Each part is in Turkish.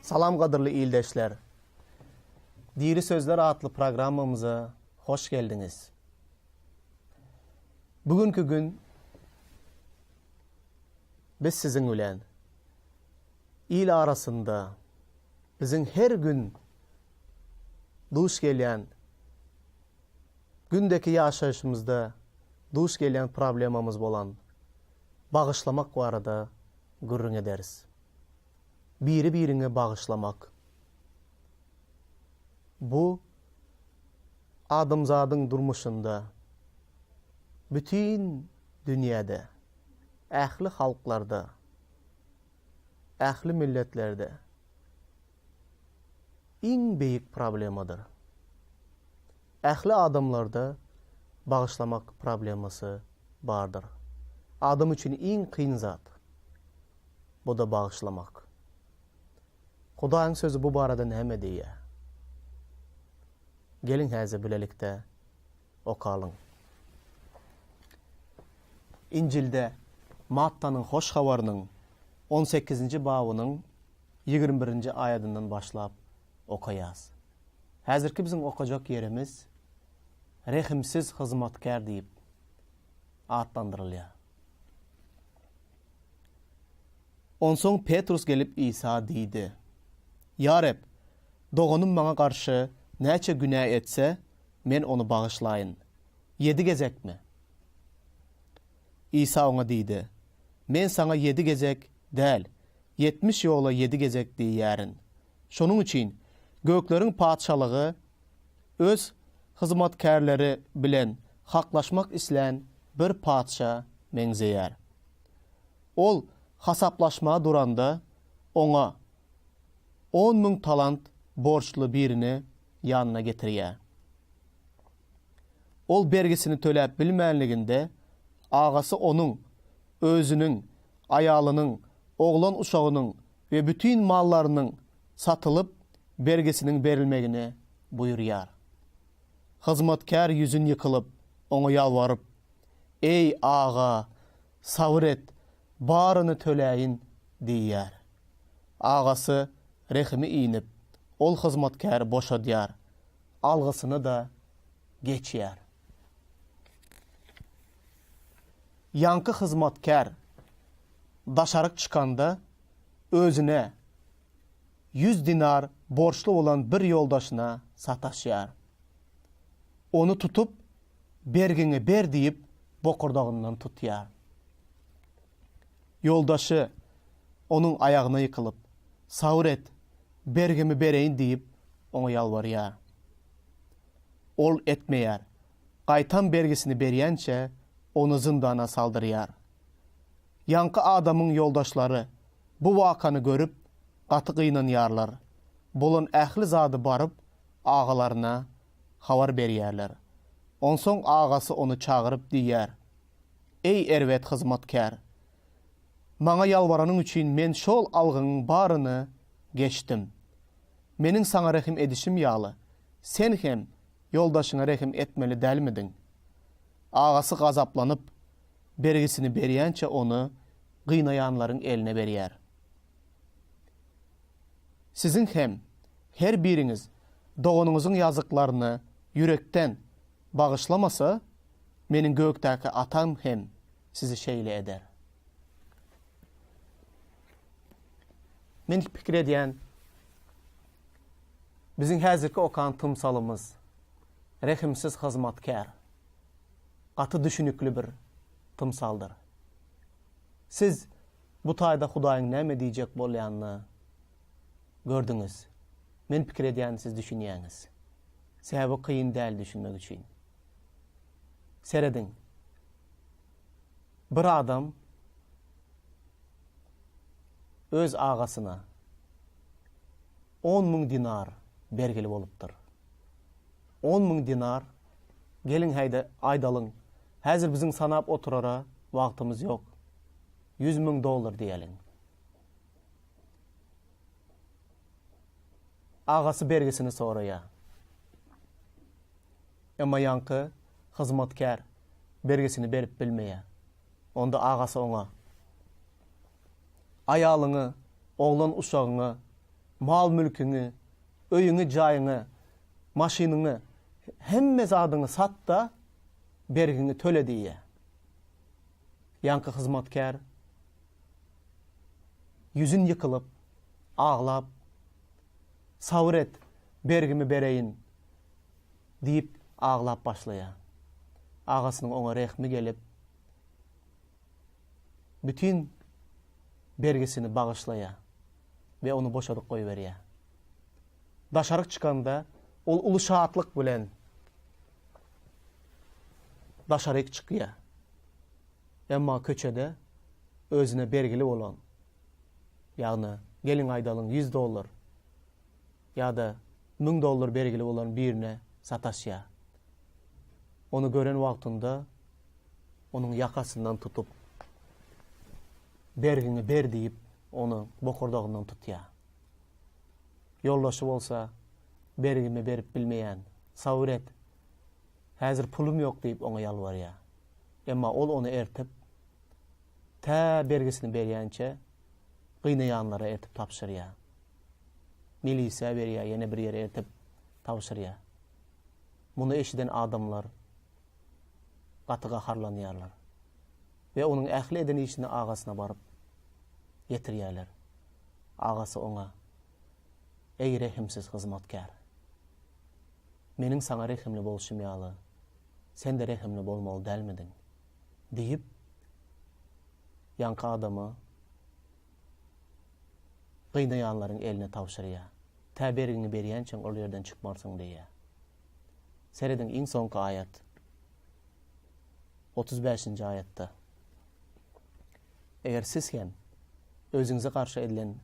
Salam qadırlı ildeşler. Diri Sözler adlı programımıza hoş geldiniz. Bugünkü gün biz sizin ulen il arasında bizim her gün duş gelen gündeki yaşayışımızda duş gelen problemimiz olan bağışlamak barada gurrun ederiz. Biri-birine bağışlamak. Bu adamzadın durmuşunda bütün dünyada, ähli halklarda, ähli milletlerde en büyük problemadır. Ähli adamlarda bağışlamak probleması vardır. Adam için en kıyın zat. Bu da bağışlamak. Hudaýyň sözü bu barada näme diýär? Gelin häzir bilelikde okalyň. İncilde Mattanyň hoş habarynyň 18-nji babynyň 21-nji aýatyndan başlap okaýas. Häzirki biziň okajak yerimiz rehimsiz hyzmatkär diýip adlandyrylýar. Onsoň Petrus gelip İsa diýdi: "Ya Rab, doganım bana karşı näçe günah etse, men onu bağışlayın. 7 gezek mi?" İsa ona diýdi: "Men sana 7 gezek däl, 70 ýola 7 gezek diýärin. Şonuň üçin gökleriň padşalygy öz hyzmatkärleri bilen haklaşmak islen bir padşa meňzeýär. Ol hasaplaşma duranda ona 10.000 talant borçlu birini yanına getirýär. Ol bergisini töläp bilmänliginde agasy onuň özünüň, aýalynyň, oglan uşagynyň we bütün mallarynyň satylyp bergisiniň berilmegini buyurýar. Hyzmatkär yüzün ýykylyp oňa ýalwaryp: "Ey ağa, sabr et, baryny töläýin" diýär. Agasy rehimi iňip ol hyzmatkär boşadýar, algysyny da geçýär. Ýanky hyzmatkär daşaryk çykanda özüne 100 dinar borçlu olan bir ýoldaşyna sataşýar. Onu tutup bergini ber diýip bokurdagyndan tutýar. Ýoldaşy onun ayagyna ýykylyp: "Sabr et, bergimi bereýin" diýip oňa ýalbarýar. Ol etmeýär. Gaýtan bergisini berýänçe onu zindana saldyrýar. Ýanky adamyň ýoldaşlary bu wakany görüp gaty gynanýarlar. Bolan ähli zady baryp agalaryna habar berýärler. Onsoň agasy onu çagyryp diýär: "Ey erwet hyzmatkär, maňa ýalbaranyň üçin men şol algynyň baryny geçdim. Meniň saňa rehim edişim ýaly, sen hem ýoldaşyňa rehim etmeli dälmidin?" Agasy gazaplanyp bergisini berýänçe onu gynaýanlaryň eline berýär. Sizin hem her biriňiz doganyňyzyň ýazyklaryny yürekden bağışlamasa, meniň gökdäki atam hem sizi şeýle eder. Men pikir edýän biziň häzirki okan tymsalymız rehimsiz hyzmatkär, gaty düşünükli bir tymsaldyr. Siz bu taýda Hudaýyň näme diýjek bolýanyny gördüňiz. Men pikir edýän siz düşünýäňiz. Sebäbi kıyın däl düşünmek üçin. Seredin. Bir adam öz agasyna 10.000 dinar bergeli bolupdyr. 10.000 dinar gelin haýda aýdalyň. Häzir biziň sanap oturara wagtymyz ýok. 100.000 dollar diýelim. Agasy bergisini soraýar. Emma ýanky hyzmatkär bergisini berip bilmeýär. Onda agasy oňa: "Aýalyňy, oglan uşagyňy mal mülkünü, öyünü, jayını, maşinini, hemme zadyny sat da bergini töle diye. Yankı hizmetkar yüzün yıkılıp, ağlap, savret, bergimi bereyin deyip ağlap başlaya. Ağasının ona rehmi gelip, bütün bergisini bağışlaya ve onu boşadık koyuveriye. Daşarık çıkanda, ol ulu şahatlık bilen daşarık çıkıya. Emma köçede özüne bergili olan, yani gelin aydalın $100 ya da $1000 bergili olan birine sataşya. Onu gören vaktinde onun yakasından tutup bergini ber deyip onu bokordağından tutya. Yoldaşı olsa bergimi berip bilmeyen, savret, hazır pulum yok deyip ona yalvarya. Emma ol onu ertip, ta bergisini beryança, gıynayanlara ertip tapşırya. Milisiya veriya, yine bir yere ertip tapşırya. Bunu eşiden adamlar qatıga harlanıyarlar. Ve onun ähli eden işini ağasına barıp yetiriyarlar. Ağası ona, ey rehimsiz hizmetkar, menin sana rehimli bolşum yalı, sen de rehimli bolmalı delmedin, deyip, yankı adamı gıynayanların eline tavşırıya, təberini beriyençen ol yerden çıkmarsın diye. Seredin in sonki ayet, 35. ayette. Eğer siz hem özünüze karşı edilen,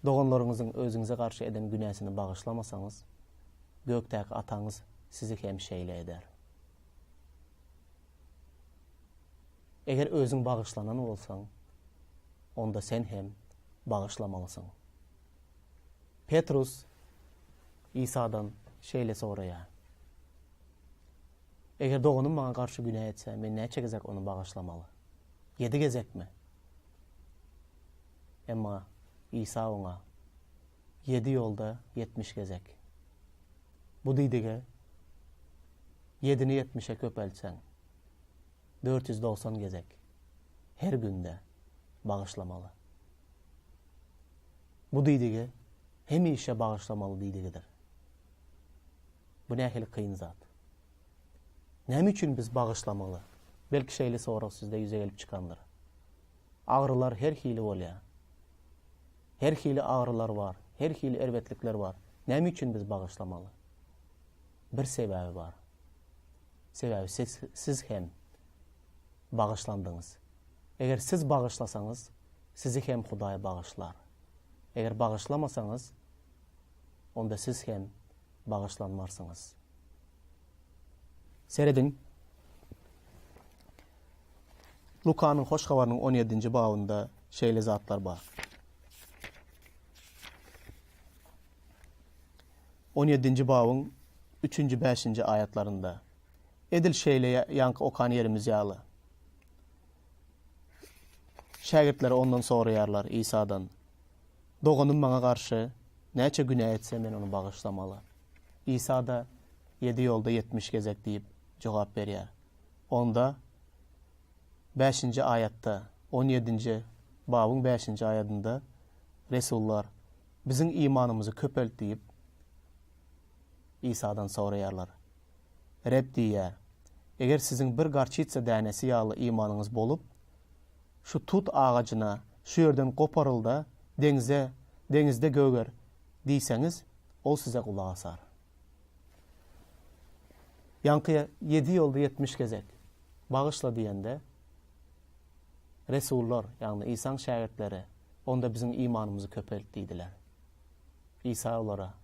doğanlarınızın özünüze karşı eden günahsini bağışlamasanız, gökteki atanız sizi hem şeyle eder. Eğer özün bağışlanan olsan, onda sen hem bağışlamalısın. Petrus İsa'dan şeyle soraya. Eğer doğanın bana karşı günah etse, men ne çekecek onu bağışlamalı? 7 gezek mi? Emma İsa ona 7 yolda 70 gezek. Bu deydige 7'ni 70'e köpeltsen 490 gezek. Her günde bağışlamalı. Bu deydige hem işe bağışlamalı deydigidir. Bu nähili kıyın zat. Näme üçün biz bağışlamalı? Belki şeyli sorak sizde yüze gelip çıkandır. Ağrılar her hili bolya. Her hili ağrılar var. Her hili ervetlikler var. Näme üçün biz bağışlamalı? Bir sebebi var. Sebebi siz hem bağışlandınız. Eğer siz bağışlasanız, sizi hem Hudaý bağışlar. Eğer bağışlamasanız, onda siz hem bağışlanmarsınız. Seredin, Luka'nın hoş habarının 17. babında şeyle zatlar var. 17. babın 3. 5. ayetlerinde edil şeyle yankı okan yerimiz yağlı. Şagirdleri ondan soruyarlar İsa'dan. Doğanın bana karşı neçe günah etse men onu bağışlamalı. İsa da 7 yolda 70 gezek deyip cevap veriyor. Onda 5. ayette 17. babın 5. ayetinde Resullar bizim imanımızı köpelt deyip İsa'dan soruyarlar. Reb diye, eğer sizin bir garçitse dänesi yağlı imanınız bolup, şu tut ağacına şu yerden koparıl da denizde göger diyseniz, ol size kulağa asar. Yankıya 7 yolda 70 gezek bağışla diyende, Resullar, yani İsa'nın şagirdleri, onda bizim imanımızı köpelt deydiler. İsa olara,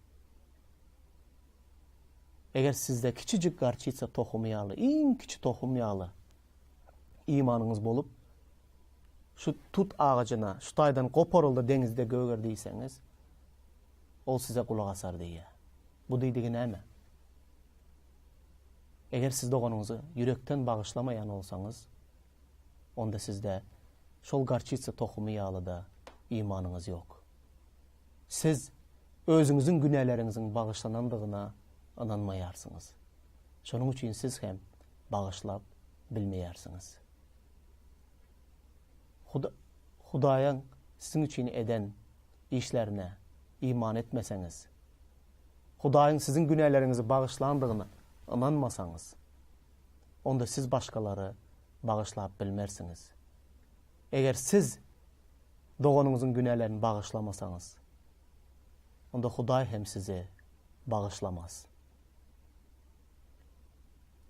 eğer sizde küçücük garçitse tohumu yağlı, en küçük tohum yağlı imanınız bolup, şu tut ağacına, şu taydan koparıldı denizde göger diyseniz, ol size kulak asar diye. Bu deydiği näme? Eğer siz doğanınızı yürekten bağışlamayan olsanız, onda sizde şol garçitse tohumu yağlı da imanınız yok. siz özünüzün günahlarınızın bağışlanandığına inanmayarsınız. Şonun üçün siz hem bağışlap bilmeyarsınız. Hudaýaň sizin üçün eden işlerine iman etmeseniz, Hudaýyň sizin günahlarınızı bağışlandığına inanmasanız, onda siz başkaları bağışlap bilmersiniz. Eger siz doğanınızın günahlarını bağışlamasanız, onda Hudaý hem sizi bağışlamaz.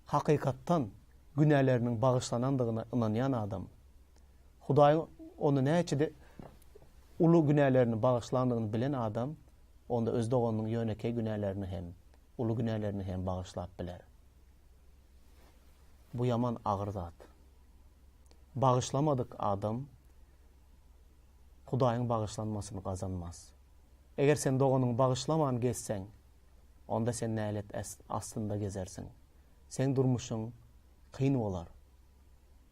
Hakykattan günahlarının bağışlanandığına inanyan adam, Hudaý onu näçede ulu günahlarını bağışlandığını bilen adam, onda öz doğanının yöneke günahlarını hem, ulu günahlarını hem bağışlap biler. Bu yaman ağır zat. Bağışlamadık adam, Hudaýyň bağışlanmasını kazanmaz. Eger sen doğanın bağışlaman geçsen, onda sen nälet aslında gezersin. Sen durmuşun kıyın olar.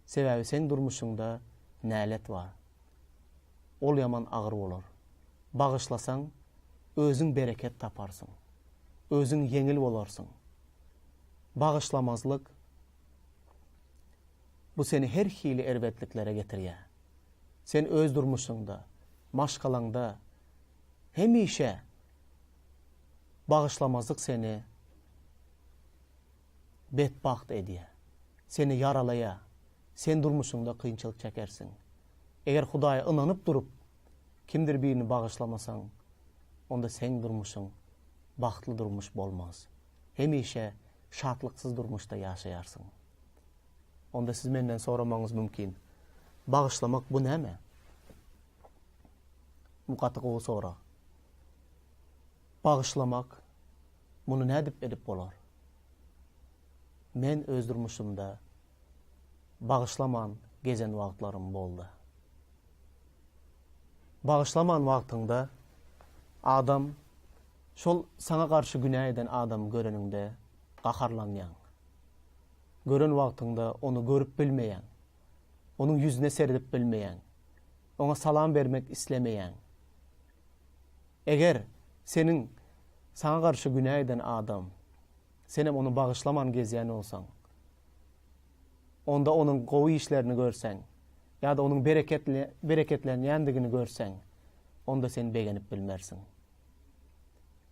Sebebi sen durmuşunda nälet var. Ol yaman ağır olur. Bağışlasan, özün bereket taparsın. Özün yengil olarsın. Bağışlamazlık, bu seni her hili ervetliklere getiriyor. Sen öz durmuşunda, maşkalanda, hemişe bağışlamazlık seni bedbaht ediyor. Seni yaralaya, sen durmuşunda kıyınçılık çekersin. Eğer Hudaýa inanıp durup, kimdir birini bağışlamasan, onda sen durmuşsun, bahtlı durmuş bolmaz. Hemişe şatlıksız durmuşda yaşayarsın. Onda siz menden soramanız mümkin. Bağışlamak bu näme? Mukatık o sora. Bağışlamak, bunu ne edip bolar? Men öz durmuşumda bağışlaman gezen wagtlarym boldy. Bağışlaman wagtynda adam, şol sana karşı günah eden adam göreninde gaharlanýan. Gören wagtynda onu görüp bilmeýän, onun yüzüne seredip bilmeýän, ona salam vermek islemeýän. Eger senin sana karşı günah eden adam, sen hem onu bağışlaman gezýän olsan, onda onun gowy işlerini görsen, ya da onun bereketlenýändigini görsen, onda sen begenip bilmersin.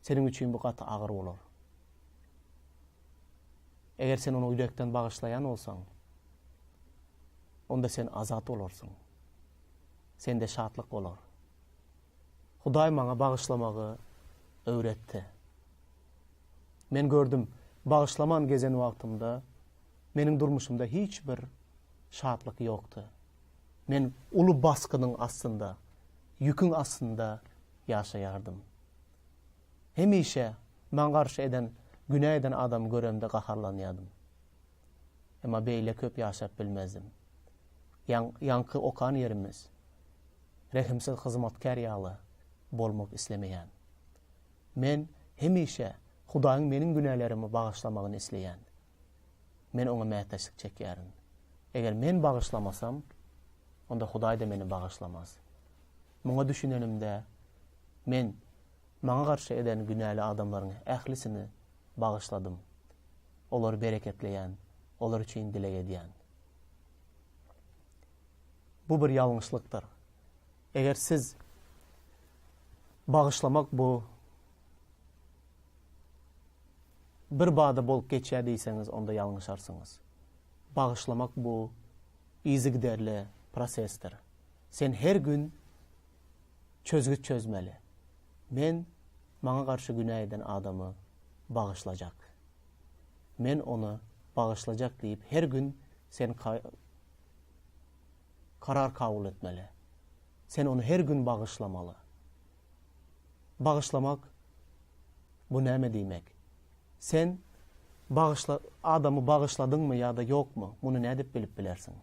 Senin üçün bu gaty ağır olur. Eger sen onu yürekden bağışlayan olsan, onda sen azat olursun. Sende şatlyk olur. Hudaý maňa bağışlamagy öwretdi. Men gördüm, bağışlaman gezen wagtymda menin durmuşumda hiç bir şatlyk ýokdy. Men ulu baskynyň astynda, ýüküň astynda ýaşaýardym. Hemişe maňa garşy eden, günah eden adam göremde gaharlanýardym. Emma beýle köp ýaşap bilmezdim. Yankı okan yerimiz, rehimsiz hyzmatkar ýaly bolmak islemeýän. Men hemişe Hudaýyň meniň günahlarymı bağışlamagyny isleýän. Men oňa mätäçlik çekýärin. Eger men bağışlamasam, onda Hudaý da meni bağışlamaz. Muňa düşünenimde men maňa garşy eden günahly adamlaryň ählisini bağışladım. Olar bereketleýän, olar üçin dilek edýän. Bu bir ýalňyşlykdyr. Eger siz bağışlamak bu bir bada bolup geçýär diýseňiz, onda ýalňyşarsyňız. Bağışlamak bu izigderli prosesdir. Sen her gün çözgüt çözmeli. Men maňa garşy günah eden adamı bağışlajak. Men onu bağışlajak diýip her gün sen karar kabul etmeli. Sen onu her gün bağışlamalı. Bağışlamak bu näme diýmek? Sen adamı bağışladyňmy ýa-da ýokmy? Muny nädip bilip bilersiň?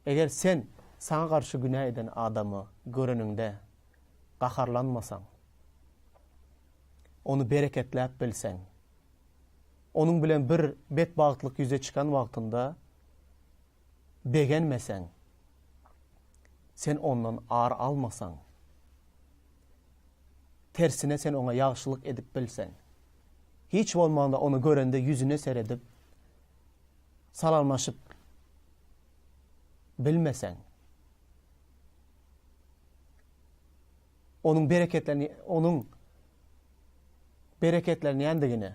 Eger sen sana garşy günah eden adamı göreninde gaharlanmasaň, onu bereketläp bilseň, onun bilen bir betbagtlyk yüze çıkan wagtynda begenmeseň, sen ondan ar almasaň, tersine sen ona yaxşılık edip bilsen. Hiç olmanda onu görende yüzüne seredip salamlaşıp bilmesen. Onun bereketlerini yendigini,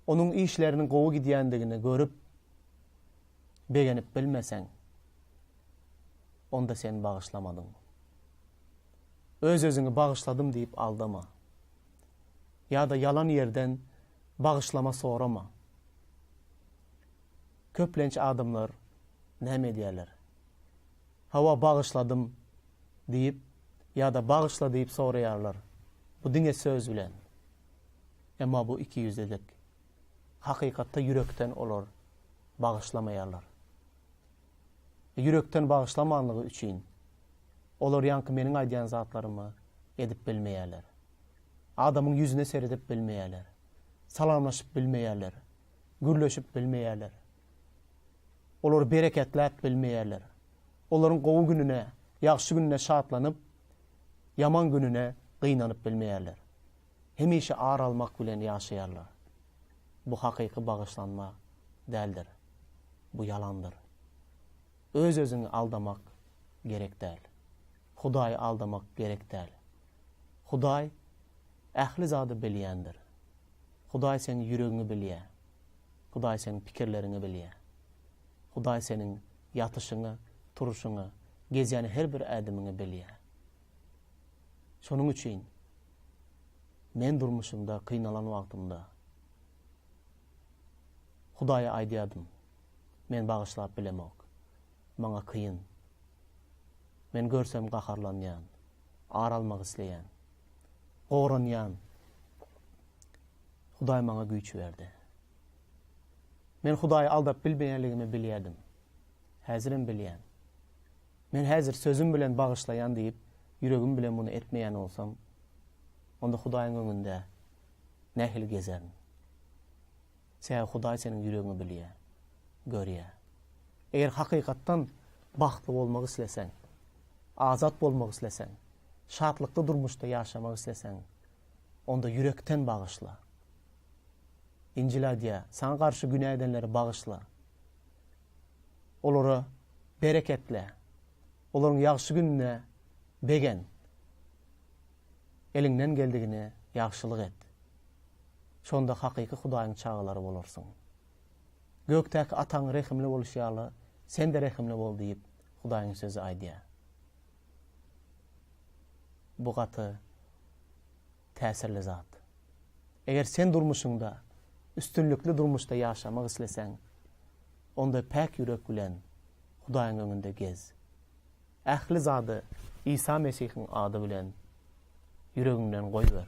onun işlerinin qovu gidiyendigini görüp beğenip bilmesen, onda sen bağışlamadın. Öz özünü bağışladım deyip aldama. Ya da yalan yerden bağışlama sorama. Köplenç adamlar ne diyorlar? Hava bağışladım deyip ya da bağışla deyip sorayarlar. Bu dine söz bilen. Ama bu iki yüzlülük. Hakikatta yürekten olur. Bağışlamayarlar. Yürekten bağışlamanlığı için olur yankı menin aydiyan zatlarımı edip bilmeyerler. Adamın yüzüne seredip bilmeyerler. Salamlaşıp bilmeyerler. Gürleşip bilmeyerler. Olur bereketlep bilmeyerler. Onların qovu gününe, yaxşı gününe şatlanıp, yaman gününe qıynanıp bilmeyerler. Hemişe ağır almak bilen yaşayarlar. Bu hakiki bağışlanma değildir. Bu yalandır. Öz özünü aldamak gerek değil. Hudaýy aldamak gerek değil. Hudaý ähli zady bilýändir. Hudaý senin yüreğini bilýär. Hudaý senin pikirlerini bilýär. Hudaý senin yatışyňy, turuşyňy, gezýäni her bir ädimiňi bilýär. Şonuň üçin men durmuşymda, kıynalan wagtymda Hudaýa aýdýadym. Men bağışlap bilemok. Maňa kıyın. Men görsem gaharlanýan, aralmak isleýän, goranýan. Hudaý maňa güýç berdi. Men Hudaýy aldap bilmeýänligimi bilýärdim. Häzirim bilýän. Men häzir sözüm bilen bağışlayan diýip, yüregim bilen bunu etmeýän olsam, onda Hudaýyň öňünde nähil gezerim. Sen Hudaý senin yüreğini bilýär, görýär. Eger hakykatdan baxtly bolmak isleseň, azat bolmak isleseň, şatlykly durmuşda ýaşamak isleseň, onda yürekten bağışla. İncil aýdýar, sana garşy günah edenleri bağışla. Olary bereketle, olaryň ýagşy gününe begen, elinden geldigini ýagşylyk et. Şonda hakiki Hudaýyň çağılary bolarsyň. Göktäki ataň rehimli boluşýaly, sen de rehimli bol diýip Hudaýyň sözü aýdýar. Bu gaty täsirli zat. Eger sen durmuşyňda, üstünlükli durmuşda ýaşamak isleseň, onda päk ýürek bilen Hudaýyň öňünde gez. Ähli zady İsa Mesihiň ady bilen yüreginden goýber.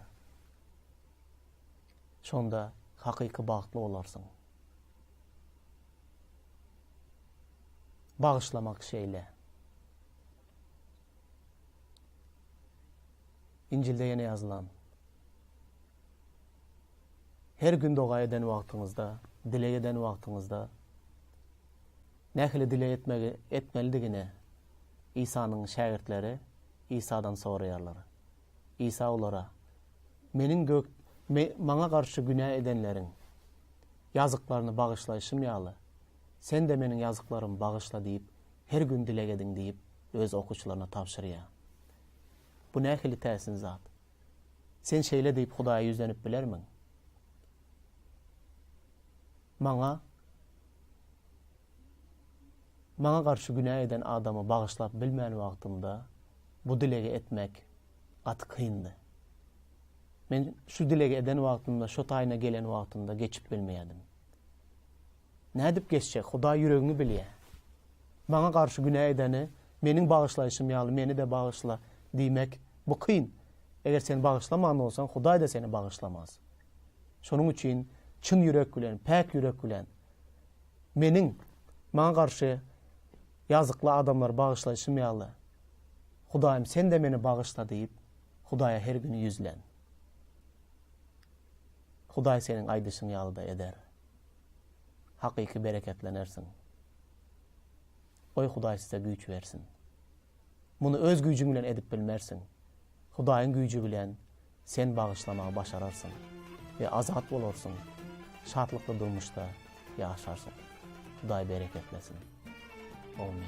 Şonda hakiki bagtly bolarsyň. Bağışlamak şeýle. İncilde ýene ýazylan. Her gün doga eden wagtyňyzda, dile eden wagtyňyzda nähili dile etmelidigini İsa'nın şägirdleri İsa'dan soraýarlar. İsa olara, maňa garşy günah edenleriň yazıklaryny bağışlaýşym ýaly, sen de meniň yazıklarymy bağışla diýip, her gün dile ediň diýip öz okuçylaryna tapşyrýar. Bu nähili täsin zat. Sen şeýle diýip Hudaýa ýüzlenip bilermiň? Maňa garşy günah eden adamy bağışlap bilmän wagtymda bu dilegi etmek gaty kyndy. Men şu dilegi eden wagtymda, şu taýyna gelen wagtymda geçip bilmeýärdim. Nädip geçecek? Hudaý yüregini bilýär. Maňa garşy günah edeni meniň bağışlaýşym ýaly, meni de bağışla diýmek bu kyn. Eger sen bağışlaman bolsaň, Hudaý da seni bağışlamaz. Şonuň üçin çyn ýürek bilen, päk ýürek bilen maňa garşy yazıklı adamlar bağışlaýşym ýaly, Hudaýym sen de meni bağışla diýip Hudaýa her gün ýüzlen. Hudaý seniň aýdyşyň ýalyda eder. Hakiki bereketlenersin. Oy Hudaý size güýç bersin. Bunu öz güýjüň bilen edip bilmersin. Hudaýyň güýjü bilen sen bağışlamağı başararsın ve azat olursun. Şatlıklı durmuşda yaşarsın. Hudaý bereketlesin. Amin.